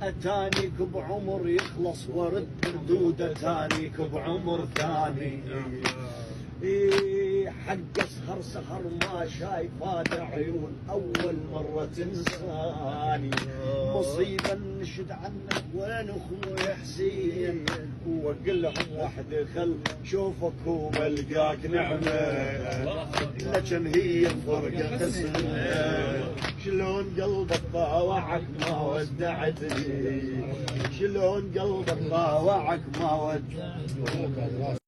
اتانيك بعمر يخلص ورد ردود، اتانيك بعمر ثاني. حق اسهر سهر ما شايفات عيون، اول مرة تنساني. مصيبة نشد عنك وين اخوي حسين، واقول لهم وحده خل شوفك وبلقاك نعمة، لكن هي الفرقة قسمة. شلون قلبك ضاوعك ما ودعتني، شلون قلبك ضاوعك ما ودعتني.